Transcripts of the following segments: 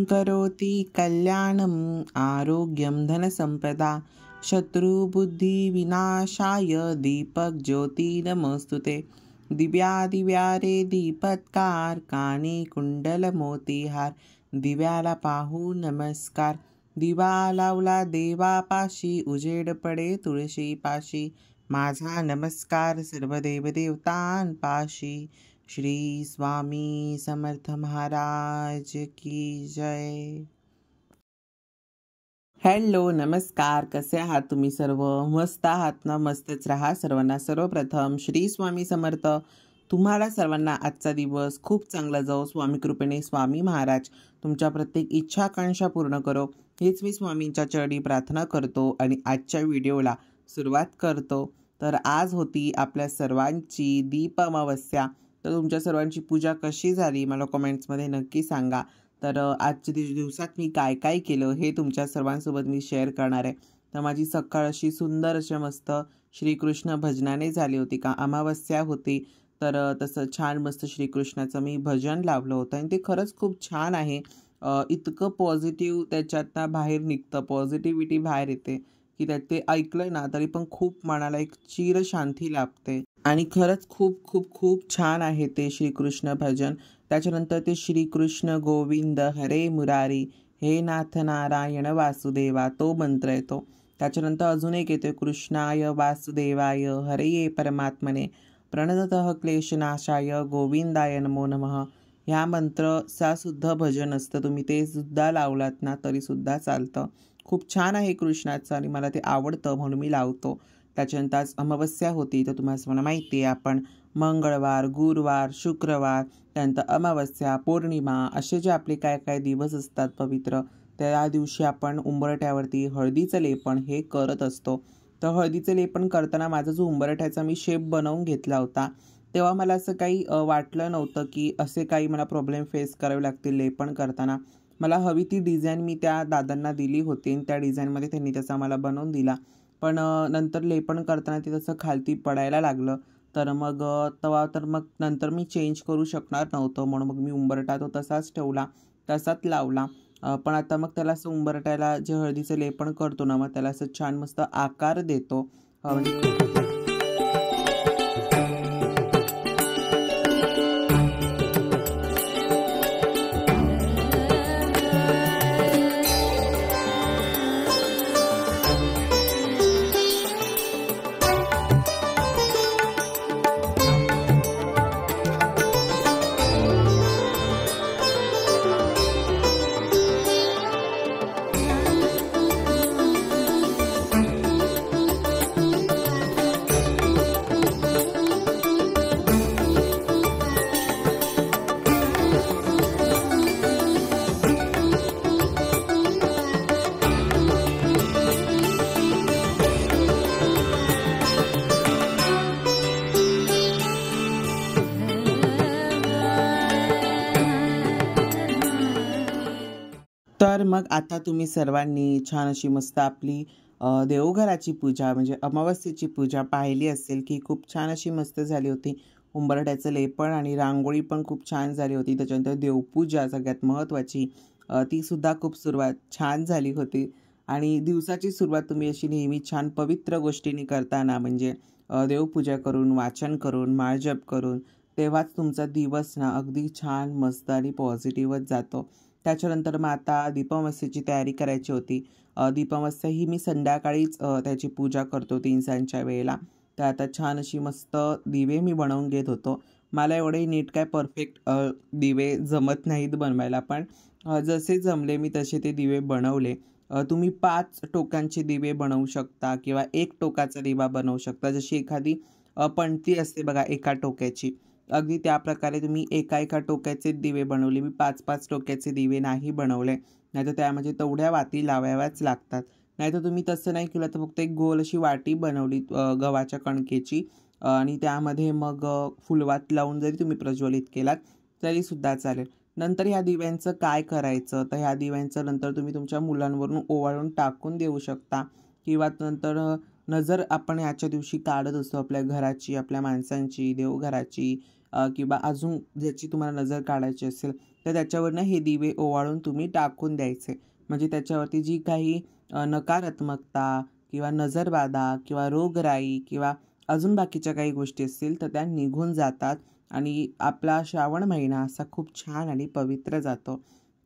करोति कल्याणं आरोग्यं धनसंपदा शत्रुबुद्धिविनाशाय दीपक ज्योति नमोस्तुते। दिव्या दिव्या रे दीपत्कार कानी कुंडल मोतीहार दिव्याला पाहू नमस्कार। दिवा लावला देवापाशी उजेड पडे तुळशी पाशी माझा नमस्कार सर्व देवदेवतांपाशी। श्री स्वामी समर्थ महाराज की जय। हॅलो नमस्कार, कसे आहात तुम्ही सर्व? मस्त आहात ना? मस्तच राहा सर्वांना। सर्वप्रथम श्री स्वामी समर्थ तुम्हाला सर्वांना आजचा दिवस खूप चांगला जाओ। स्वामी कृपेने स्वामी महाराज तुमच्या प्रत्येक इच्छा आकांक्षा पूर्ण करो हेच मी स्वामींच्या चरणी प्रार्थना करतो आणि आजच्या व्हिडिओला सुरुवात करतो। तर आज होती आपल्या सर्वांची दीप अमावस्या। तर तुमच्या सर्वांची पूजा कशी झाली मला कमेंट्समध्ये नक्की सांगा। तर आजच्या दिवसात मी काय काय केलं हे तुमच्या सर्वांसोबत मी शेअर करणार आहे। तर माझी सकाळ अशी सुंदर अशी मस्त श्रीकृष्ण भजनाने झाली होती, का अमावस्या होती तर तसं छान मस्त श्रीकृष्णाचं मी भजन लावलं होतं आणि ते खरंच खूप छान आहे। इतकं पॉझिटिव्ह त्याच्यातनं बाहेर निघतं, पॉझिटिव्हिटी बाहेर येते की त्यात ते ऐकलं ना तरी पण खूप मनाला एक चिर शांती लाभते आणि खरंच खूप खूप खूप छान आहे ते श्रीकृष्ण भजन। त्याच्यानंतर ते श्रीकृष्ण गोविंद हरे मुरारी हे नाथ नारायण वासुदेवा तो मंत्र येतो। त्याच्यानंतर अजून एक येतो कृष्णाय वासुदेवाय हरये परमात्मने प्रणततः क्लेशनाशाय गोविंदाय नमो नमः। ह्या मंत्रचा सुद्धा भजन असतं, तुम्ही ते सुद्धा लावलात ना तरी सुद्धा चालतं। खूप छान आहे कृष्णाचं आणि मला ते आवडतं म्हणून मी लावतो। त्याच्यानंतर आज अमावस्या होती तर तुम्हाला सर्वांना माहिती आहे आपण मंगळवार गुरुवार शुक्रवार त्यानंतर अमावस्या पौर्णिमा असे जे आपले काय काय दिवस असतात पवित्र त्या दिवशी आपण उंबरठ्यावरती हळदीचं लेपन हे करत असतो। तर हळदीचं लेपन करताना माझा जो उंबरठ्याचा मी शेप बनवून घेतला होता तेव्हा मला असं काही वाटलं नव्हतं की असे काही मला प्रॉब्लेम फेस करावे लागतील लेपन करताना। मला हवी ती डिझाईन मी त्या दादांना दिली होती आणि त्या डिझाईनमध्ये त्यांनी त्याचा मला बनवून दिला, पण नंतर लेपन करताना ते तसं खालती पडायला लागलं तर मग मग नंतर मी चेंज करू शकणार नव्हतं म्हणून मग मी उंबरठा तो तसाच ठेवला, तसाच लावला। पण आता मग त्याला असं उंबरठ्याला जे हळदीचं लेपन करतो ना मग त्याला असं छान मस्त आकार देतो म्हणजे तर मग आता तुम्ही सर्वांनी छान अशी मस्त आपली देवघराची पूजा म्हणजे अमावस्येची पूजा पाहिली असेल की खूप छान अशी मस्त झाली होती। उंबरठ्याचं लेपन आणि रांगोळी पण खूप छान झाली होती। त्याच्यानंतर देवपूजा सगळ्यात महत्त्वाची ती सुद्धा खूप छान झाली होती आणि दिवसाची सुरुवात तुम्ही अशी नेहमी छान पवित्र गोष्टींनी करताना म्हणजे देवपूजा करून वाचन करून माळजप करून तेव्हाच तुमचा दिवस ना अगदी छान मस्त आणि पॉझिटिव्हच जातो। त्याच्यानंतर मग आता दीपामावास्येची तयारी करायची होती। दीपामावास्या ही मी संध्याकाळीच त्याची पूजा करतो 3-4च्या वेळेला। तर आता छान अशी मस्त दिवे मी बनवून घेत होतो। मला एवढे नीट काय परफेक्ट दिवे जमत नाहीत बनवायला, पण जसे जमले मी तसे ते दिवे बनवले। तुम्ही 5 टोकांचे दिवे बनवू शकता किंवा 1 टोकाचा दिवा बनवू शकता, जशी एखादी पणती असते बघा एका टोक्याची, अगदी त्या प्रकारे तुम्ही एका टोक्याचे दिवे बनवले। मी 5-5 टोक्याचे दिवे नाही बनवले, नाहीतर त्यामध्ये तेवढ्या वाती लावाव्याच लागतात। नाहीतर तुम्ही तसं नाही केलं तर फक्त एक गोल अशी वाटी बनवली गव्हाच्या कणकेची आणि त्यामध्ये मग फुलवात लावून जरी तुम्ही प्रज्वलित केलात तरी सुद्धा चालेल। नंतर ह्या दिव्यांचं काय करायचं तर ह्या दिव्यांचं नंतर तुम्ही तुमच्या मुलांवरून ओवाळून टाकून देऊ शकता किंवा नंतर नजर आपण ह्याच्या दिवशी काढत असतो आपल्या घराची, आपल्या माणसांची, देवघराची किंवा अजून ज्याची तुम्हाला नजर काढायची असेल तर त्याच्यावरनं हे दिवे ओवाळून तुम्ही टाकून द्यायचे. म्हणजे त्याच्यावरती जी काही नकारात्मकता किंवा नजरबाधा किंवा रोगराई किंवा अजून बाकीच्या काही गोष्टी असतील तर त्या निघून जातात आणि आपला श्रावण महिना असा खूप छान आणि पवित्र जातो.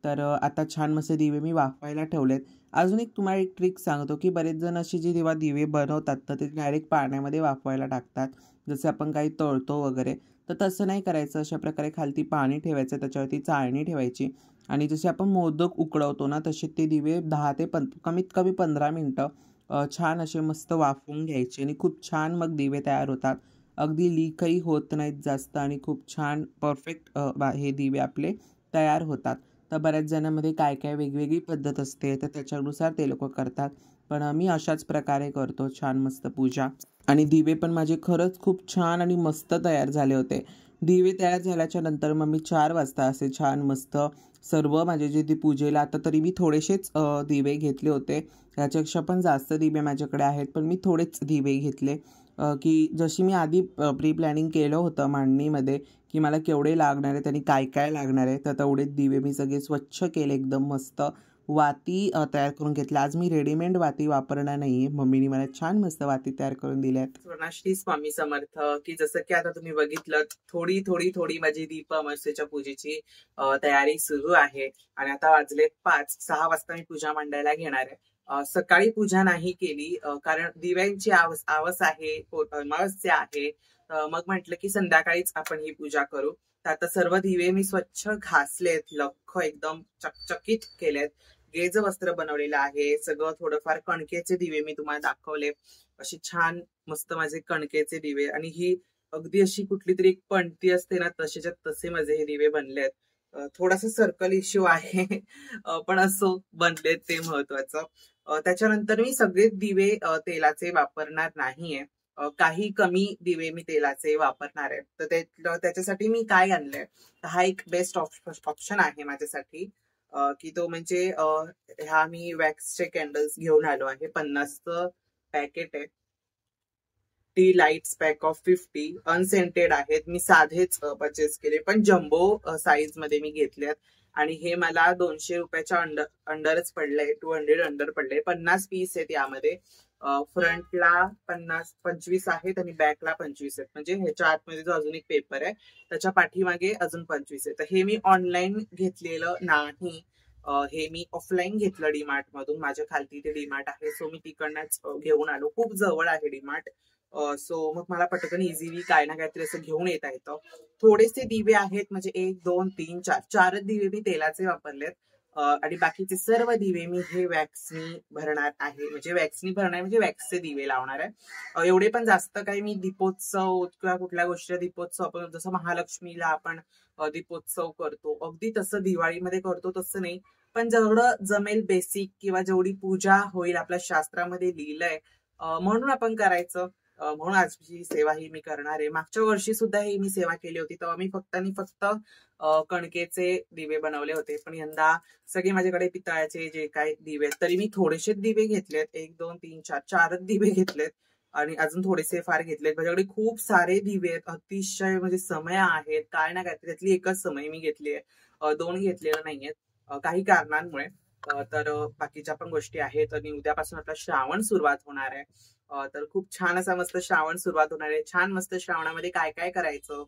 तर आता छान मस्त दिवे मी वाफवायला ठेवलेत. अजून एक तुम्हाला एक ट्रिक सांगतो, की बरेच जण असे जे जेव्हा दिवे बनवतात तर ते डायरेक्ट पाण्यामध्ये वाफवायला टाकतात. जसं आपण काही तळतो वगैरे, तर तसं नाही करायचं. अशा प्रकारे खालती पाणी ठेवायचं, त्याच्यावरती चाळणी ठेवायची आणि जसे आपण मोदक उकडवतो ना, तसे ते दिवे 10 ते कमीत कमी 15 मिनटं छान असे मस्त वाफवून घ्यायचे आणि खूप छान मग दिवे तयार होतात. अगदी लीकही होत नाहीत जास्त आणि खूप छान परफेक्ट हे दिवे आपले तयार होतात. तर बऱ्याच जणांमध्ये काय काय वेगवेगळी पद्धत असते, तर त्याच्यानुसार ते लोकं करतात. पण मी अशाच प्रकारे करतो छान मस्त पूजा आणि दिवे पण माझे खरंच खूप छान आणि मस्त तयार झाले होते. दिवे तयार झाल्याच्या नंतर मग मी 4 वाजता असे छान मस्त सर्व माझे जे पूजेला आता तरी मी थोडेसेच दिवे घेतले होते. त्याच्यापेक्षा पण जास्त दिवे माझ्याकडे आहेत, पण मी थोडेच दिवे घेतले. की जशी मी आधी प्री प्लॅनिंग केलं होतं मांडणीमध्ये, की मला केवढे लागणार आहेत आणि काय काय लागणार आहे. तर तेवढेच दिवे मी सगळे स्वच्छ केले एकदम मस्त. वाती तयार करून घेतल्या. आज मी रेडीमेड वाती वापरणार नाही आहे. मम्मीने मला छान मस्त वाती तयार करून दिल्या आहेत. श्री स्वामी समर्थ. की जसं की आता तुम्ही बघितलं थोडी थोडी थोडी माझी दीप अमावस्येच्या पूजेची तयारी सुरू आहे आणि आता वाजले 5-6 वाजता मी पूजा मांडायला घेणार आहे. सकाळी पूजा नाही केली कारण दिव्यांची आवस आहे, अमावस्या आहे. मग म्हटलं की संध्याकाळीच आपण ही पूजा करू. तर आता सर्व दिवे मी स्वच्छ घासलेत, लख्ख एकदम चकचकीत केलेत. गेज वस्त्र बनवलेलं आहे. सगळं थोडंफार कणकेचे दिवे मी तुम्हाला दाखवले. अशी छान मस्त माझे कणकेचे दिवे आणि ही अगदी अशी कुठली तरी एक पणती असते ना, तसेच्या तसे माझे हे दिवे बनलेत. थोडासा सर्कल इश्यू आहे पण असो बनलेत ते महत्वाचं. त्याच्यानंतर मी सगळे दिवे तेलाचे वापरणार नाहीये. काही कमी दिवे मी तेलाचे वापरणार आहे. तर त्याच्यासाठी मी काय आणलंय, हा एक बेस्ट ऑप्शन आहे माझ्यासाठी. की तो म्हणजे ह्या मी वॅक्सचे कॅन्डल्स घेऊन आलो आहे. 50चं पॅकेट आहे. Tea lights pack of 50 unscented आहेत. मी साधेच परचेस केले, पण जम्बो साईज मध्ये मी घेतलेत आणि हे मला 200 रुपयाच्या अंडरच पडलंय. 200 अंडर पडले. 50 पीस आहेत यामध्ये. फ्रंटला 25 आहेत आणि बॅकला 25 आहेत. म्हणजे ह्याच्या आतमध्ये जो अजून एक पेपर आहे त्याच्या पाठीमागे अजून 25 आहे. तर हे मी ऑनलाईन घेतलेलं नाही. हे मी ऑफलाईन घेतलं डीमार्ट मधून. माझ्या खालती ते डीमार्ट आहे, सो मी तिकडनंच घेऊन आलो. खूप जवळ आहे डीमार्ट. सो मग मला पटकन इझिली काय ना काहीतरी असं घेऊन येता येतं. थोडेसे दिवे आहेत, म्हणजे 1, 2, 3, 4 4 दिवे मी तेलाचे वापरलेत आणि बाकीचे सर्व दिवे मी हे वॅक्सनी भरणार आहे. म्हणजे वॅक्सनी भरणार म्हणजे वॅक्सचे दिवे लावणार आहे. एवढे पण जास्त काही मी दीपोत्सव किंवा कुठल्या गोष्टीचा दीपोत्सव आपण जसं महालक्ष्मीला आपण दीपोत्सव करतो, अगदी तसं दिवाळीमध्ये करतो तसं नाही. पण जेवढं जमेल बेसिक किंवा जेवढी पूजा होईल आपल्या शास्त्रामध्ये लिहिलंय म्हणून आपण करायचं. म्हणून आजची सेवा ही मी करणार आहे. मागच्या वर्षी सुद्धा ही मी सेवा केली होती, तेव्हा मी फक्त आणि फक्त कणकेचे दिवे बनवले होते. पण यंदा सगळे माझ्याकडे पितळाचे जे काय दिवे आहेत, तरी मी थोडेसे दिवे घेतलेत. 1, 2, 3, 4 4 दिवे घेतलेत आणि अजून थोडेसे फार घेतलेत. माझ्याकडे खूप सारे दिवे आहेत, अतिशय म्हणजे समय आहेत. काय ना काय त्यातली एकच समय मी घेतली आहे, 2 घेतलेल्या नाहीयेत काही कारणांमुळे. तर बाकीच्या पण गोष्टी आहेत आणि उद्यापासून आपला श्रावण सुरुवात होणार आहे. तर खूप छान असा मस्त श्रावण सुरुवात होणार आहे. छान मस्त श्रावणामध्ये काय काय करायचं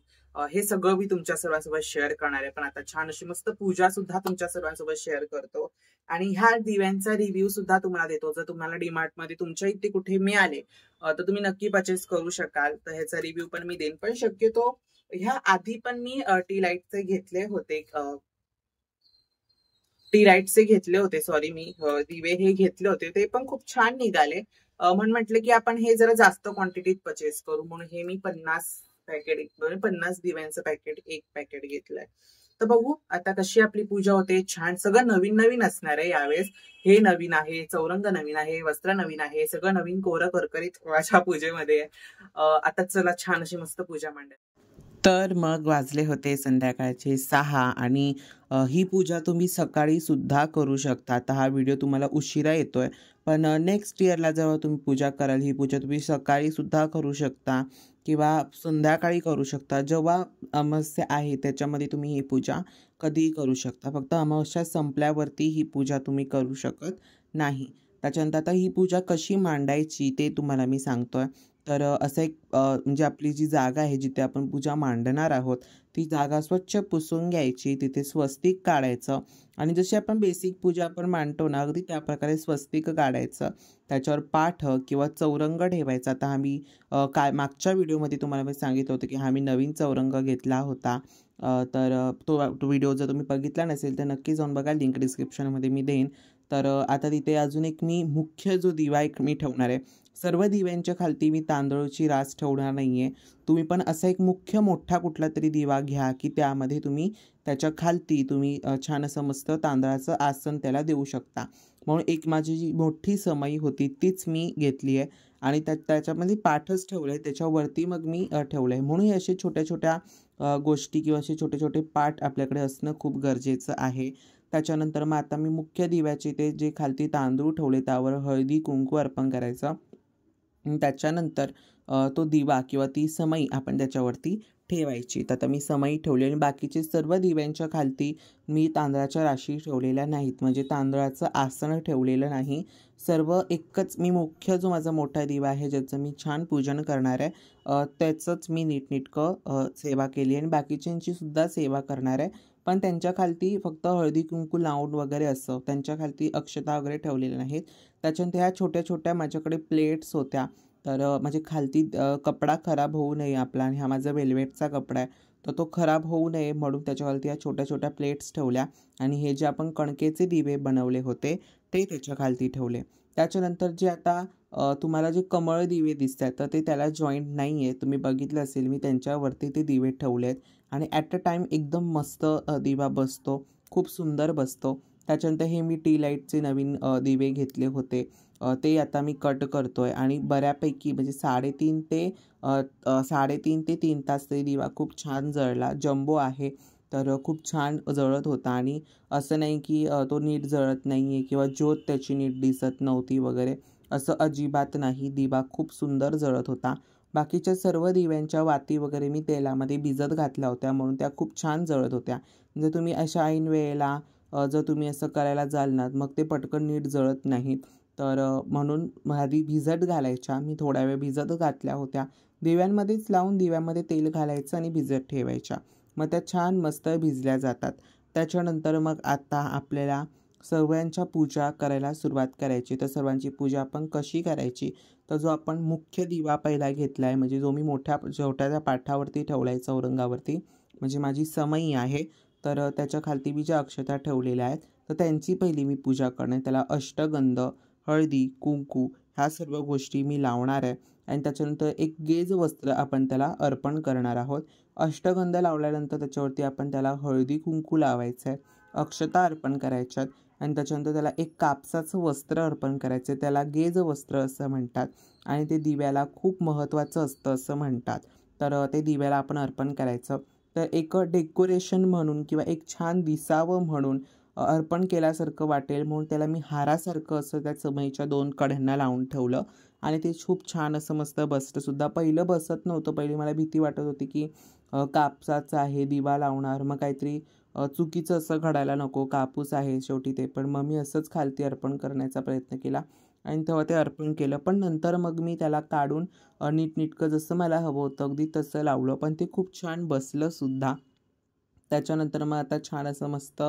हे सगळं मी तुमच्या सर्वांसोबत शेअर करणार आहे. पण आता छान अशी मस्त पूजा सुद्धा तुमच्या सर्वांसोबत शेअर करतो आणि ह्या दिव्यांचा रिव्ह्यू सुद्धा तुम्हाला देतो. जर तुम्हाला डीमार्ट मध्ये तुमच्या इथे कुठे मिळाले तर तुम्ही नक्की परचेस करू शकाल. तर ह्याचा रिव्ह्यू पण मी देईन. पण शक्यतो ह्या आधी पण मी टी लाईटचे घेतले होते. टी लाईटचे घेतले होते, सॉरी मी दिवे हे घेतले होते, ते पण खूप छान निघाले. म्हणून म्हटलं की आपण हे जरा जास्त क्वांटिटीत परचेस करू, म्हणून हे मी 50 पॅकेट 50 दिव्यांचं पॅकेट 1 पॅकेट घेतलंय. तर बघू आता कशी आपली पूजा होते. छान सगळं नवीन नवीन असणार आहे यावेळेस. हे नवीन आहे, चौरंग नवीन आहे, वस्त्र नवीन आहे, सगळं नवीन कोरं करकरीत माझ्या पूजेमध्ये आहे. आता चला छान अशी मस्त पूजा मांडूया. तर मग वाजले होते संध्याकाळचे 6 आणि ही पूजा तुम्ही सकाळी सुद्धा करू शकता. आता हा व्हिडिओ तुम्हाला उशिरा येतोय, पण नेक्स्ट इयरला जेव्हा तुम्ही पूजा कराल, ही पूजा तुम्ही सकाळी सुद्धा करू शकता किंवा संध्याकाळी करू शकता. जेव्हा अमावस्या आहे त्याच्यामध्ये तुम्ही ही पूजा कधीही करू शकता. फक्त अमावस्या संपल्यावरती ही पूजा तुम्ही करू शकत नाही. त्याच्यानंतर आता ही पूजा कशी मांडायची ते तुम्हाला मी सांगतोय. तर असं एक म्हणजे आपली जी जागा आहे जिथे आपण पूजा मांडणार आहोत, ती जागा स्वच्छ पुसून घ्यायची. तिथे स्वस्तिक काढायचं आणि जशी आपण बेसिक पूजा आपण मांडतो ना, अगदी त्याप्रकारे स्वस्तिक काढायचं. त्याच्यावर पाठ किंवा चौरंग ठेवायचा. आता आम्ही काय मागच्या व्हिडिओमध्ये तुम्हाला मी सांगितलं होतं, की आम्ही नवीन चौरंग घेतला होता. तर तो व्हिडिओ जर तुम्ही बघितला नसेल तर नक्की जाऊन बघा. लिंक डिस्क्रिप्शनमध्ये मी देईन. तर आता तिथे अजून एक मी मुख्य जो दिवा एक मी ठेवणार आहे. सर्व दिव्यांच्या खालती मी तांदळाची रास ठेवणार नाही आहे. तुम्ही पण असा एक मुख्य मोठा कुठला तरी दिवा घ्या, की त्यामध्ये तुम्ही त्याच्या खालती तुम्ही छान असं मस्त तांदळाचं आसन त्याला देऊ शकता. म्हणून एक माझी जी मोठी समई होती तीच मी घेतली आहे आणि त्याच्यामध्ये पाठच ठेवलं आहे. त्याच्यावरती मग मी ठेवलं आहे. म्हणून असे छोट्या-छोट्या गोष्टी किंवा असे छोटे-छोटे पाठ आपल्याकडे असणं खूप गरजेचं आहे. त्याच्यानंतर मग आता मी मुख्य दिव्याचे ते जे खालती तांदूळ ठेवले त्यावर हळदी कुंकू अर्पण करायचं. त्याच्यानंतर तो दिवा किंवा ती समई आपण त्याच्यावरती ठेवायची. तर आता मी समई ठेवली आणि बाकीचे सर्व दिव्यांच्या खालती मी तांदळाच्या राशी ठेवलेल्या नाहीत. म्हणजे तांदळाचं आसन ठेवलेलं नाही. सर्व एकच मी मुख्य जो माझा मोठा दिवा आहे ज्याचं मी छान पूजन करणार आहे, त्याचंच मी नीटनेटकं सेवा केली आणि बाकीच्यांची सुद्धा सेवा करणार आहे. पण त्यांच्या खालती फक्त हळदी कुंकू लावून वगैरे असं त्यांच्या खालती अक्षता वगैरे ठेवलेल्या नाहीत. त्याच्यानंतर ह्या छोट्या-छोट्या माझ्याकडे प्लेट्स होत्या. तर माझे खालती कपडा खराब होऊ नये आपला आणि हा माझा वेल्वेटचा कपडा आहे. तर तो खराब होऊ नये म्हणून त्याच्यावरती ह्या छोट्या-छोट्या प्लेट्स ठेवल्या आणि हे जे आपण कणकेचे दिवे बनवले होते ते त्याच्या खालती ठेवले. त्याच्यानंतर जे आता तुम्हाला जे कमळ दिवे दिसतात तर ते त्याला जॉईंट नाही आहे. तुम्ही बघितलं असेल मी त्यांच्यावरती ते दिवे ठेवले आहेत आणि ॲट अ टाईम एकदम मस्त दिवा बसतो. खूप सुंदर बसतो. त्याच्यानंतर हे मी टी लाईटचे नवीन दिवे घेतले होते. ते आता मी कट करतो आहे आणि बऱ्यापैकी म्हणजे 3.5 ते 3 तास तरी दिवा खूप छान जळला. जम्बो आहे तर खूप छान जळत होता आणि असं नाही की तो नीट जळत नाही आहे किंवा ज्योत त्याची नीट दिसत नव्हती वगैरे, असं अजिबात नाही. दिवा खूप सुंदर जळत होता. बाकीच्या सर्व दिव्यांच्या वाती वगैरे मी तेलामध्ये भिजत घातल्या होत्या म्हणून त्या खूप छान जळत होत्या. जर तुम्ही अशा ऐन वेळेला जर तुम्ही असं करायला जाल ना मग ते पटकन नीट जळत नाहीत. तर म्हणून आधी भिजत घालायच्या. मी थोडा वेळ भिजत घातल्या होत्या. दिव्यांमध्येच लावून दिव्यामध्ये तेल घालायचं आणि भिजत ठेवायच्या. मग त्या छान मस्त भिजल्या जातात. त्याच्यानंतर मग आता आपल्याला सर्वांच्या पूजा करायला सुरुवात करायची. तर सर्वांची पूजा आपण कशी करायची? तर जो आपण मुख्य दिवा पहिला घेतला आहे म्हणजे जो मी मोठ्या छोट्याच्या पाठावरती ठेवला आहे चौरंगावरती, म्हणजे माझी समई आहे. तर त्याच्या खालती मी ज्या अक्षता ठेवलेल्या आहेत तर त्यांची पहिली मी पूजा करणे. त्याला अष्टगंध, हळदी, कुंकू ह्या सर्व गोष्टी मी लावणार आहे आणि त्याच्यानंतर एक गेज वस्त्र आपण त्याला अर्पण करणार आहोत. अष्टगंध लावल्यानंतर त्याच्यावरती आपण त्याला हळदी कुंकू लावायचं आहे, अक्षता अर्पण करायच्यात आणि त्याच्यानंतर त्याला एक कापसाचं वस्त्र अर्पण करायचं आहे. त्याला गेज वस्त्र असं म्हणतात आणि ते दिव्याला खूप महत्त्वाचं असतं असं म्हणतात. तर ते दिव्याला आपण अर्पण करायचं. तर एक डेकोरेशन म्हणून किंवा एक छान दिसावं म्हणून अर्पण केल्यासारखं वाटेल म्हणून त्याला मी हारासारखं असं त्या समईच्या 2 कड्यांना लावून ठेवलं आणि ते खूप छान असं मस्त बसतंसुद्धा. पहिलं बसत नव्हतं. पहिली मला भीती वाटत होती की कापसाचं आहे, दिवा लावणार, मग काहीतरी चुकीचं असं घडायला नको, कापूस आहे शेवटी ते. पण मग मी असंच खालती अर्पण करण्याचा प्रयत्न केला आणि तेव्हा ते अर्पण केलं. पण नंतर मग मी त्याला काढून नीटनेटकं जसं मला हवं होतं अगदी तसं लावलं. पण ते खूप छान बसलंसुद्धा. त्याच्यानंतर मग आता छान असं मस्त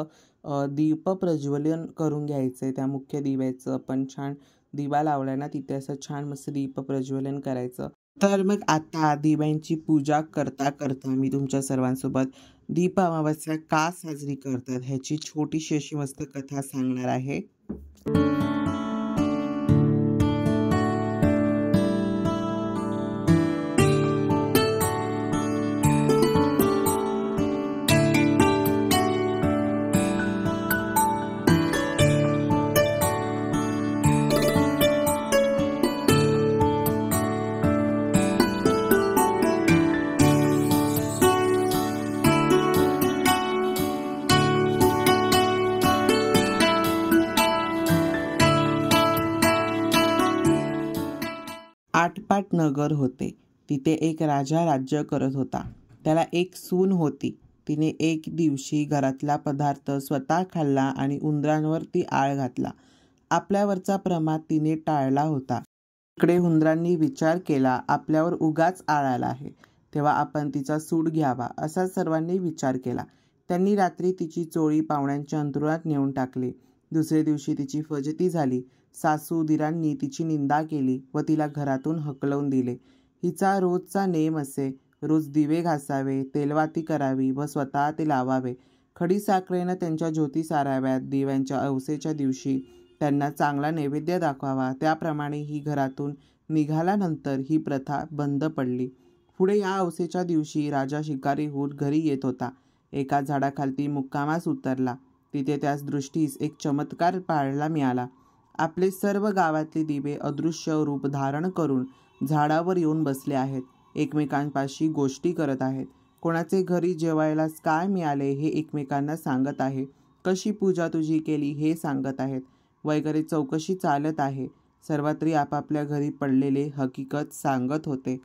दीप प्रज्वलन करून घ्यायचं आहे. त्या मुख्य दिव्याचं आपण छान दिवा लावला ना तिथे असं छान मस्त दीप प्रज्वलन करायचं. तर मग आता दिव्यांची पूजा करता करता मी तुमच्या सर्वांसोबत दीप अमावस्या का साजरी करतात ह्याची छोटीशी अशी मस्त कथा सांगणार आहे. आटपाट नगर होते. तिथे एक राजा राज्य करत होता. त्याला एक सून होती. तिने एक दिवशी घरातला पदार्थ स्वतः खाल्ला आणि उंदरांवर ती आळ घातला. आपल्यावरचा प्रमाद तिने टाळला होता. इकडे उंदरांनी विचार केला, आपल्यावर उगाच आळ आला आहे, तेव्हा आपण तिचा सूड घ्यावा, असा सर्वांनी विचार केला. त्यांनी रात्री तिची चोळी पाहुण्यांच्या अंथरुणात नेऊन टाकली. दुसरे दिवशी तिची फजिती झाली. सासू दिरांनी तिची निंदा केली व तिला घरातून हकलवून दिले. हिचा रोजचा नेम असे, रोज दिवे घासावे, तेलवाती करावी व स्वतः ते लावावे. खडीसाखरेनं त्यांच्या ज्योती साराव्यात. दिव्यांच्या अवसेच्या दिवशी त्यांना चांगला नैवेद्य दाखवावा. त्याप्रमाणे ही घरातून निघाल्यानंतर ही प्रथा बंद पडली. पुढे या अवसेच्या दिवशी राजा शिकारी होऊन घरी येत होता. एका झाडाखालती मुक्कामास उतरला. तिथे त्यास दृष्टीस एक चमत्कार पाहायला मिळाला. आपले सर्व गावातले दिवे अदृश्य रूप धारण करून झाडावर येऊन बसले आहेत. एकमेकांपाशी गोष्टी करत आहेत. कोणाचे घरी जेवायलाच काय मिळाले हे एकमेकांना सांगत आहे. कशी पूजा तुझी केली हे सांगत आहेत. वगैरे चौकशी चालत आहे. सर्वत्री आपापल्या घरी पडलेले हकीकत सांगत होते.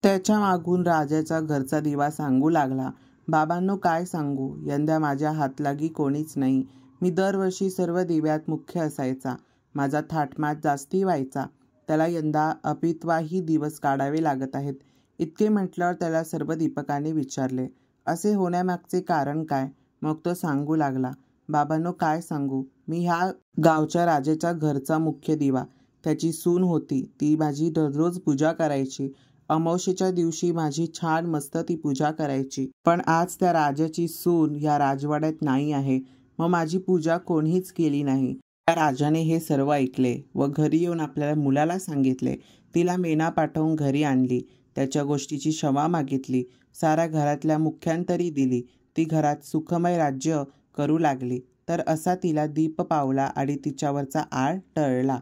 त्याच्या मागून राजाचा घरचा दिवा सांगू लागला, बाबांनो काय सांगू, यंदा माझ्या हातलागी कोणीच नाही. मी दरवर्षी सर्व दिव्यात मुख्य असायचा. माझा थाटमाट जास्ती व्हायचा. त्याला यंदा अपित्वाही दिवस काढावे लागत आहेत. इतके म्हटल्यावर त्याला सर्व दीपकाने विचारले, असे होण्यामागचे कारण काय? मग तो सांगू लागला, बाबांनो काय सांगू, मी ह्या गावच्या राजाच्या घरचा मुख्य दिवा. त्याची सून होती. ती माझी दररोज पूजा करायची. अमावस्येच्या दिवशी माझी छान मस्त ती पूजा करायची. पण आज त्या राजाची सून या राजवाड्यात नाही आहे. मग माझी पूजा कोणीच केली नाही. त्या राजाने हे सर्व ऐकले व घरी येऊन आपल्या मुलाला सांगितले. तिला मेना पाठवून घरी आणली. त्याच्या गोष्टीची क्षमा मागितली. साऱ्या घरातल्या मुख्यांतरी दिली. ती घरात सुखमय राज्य करू लागली. तर असा तिला दीप पावला आणि तिच्यावरचा आळ टळला.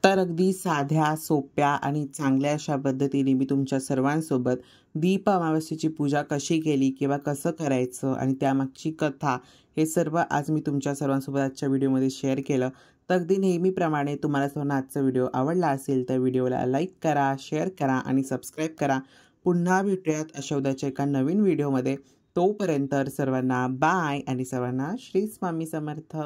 तर अगदी साध्या, सोप्या आणि चांगल्या अशा पद्धतीने मी तुमच्या सर्वांसोबत दीप अमावस्येची पूजा कशी केली किंवा कसं करायचं आणि त्यामागची कथा हे सर्व आज मी तुमच्या सर्वांसोबत आजच्या व्हिडिओमध्ये शेअर केलं. तर अगदी नेहमीप्रमाणे तुम्हाला सर्वांना आजचा व्हिडिओ आवडला असेल तर व्हिडिओला लाईक करा, शेअर करा आणि सबस्क्राईब करा. पुन्हा भेटूयात अशा उद्याच्या एका नवीन व्हिडिओमध्ये. तोपर्यंत सर्वांना बाय आणि सर्वांना श्री स्वामी समर्थ.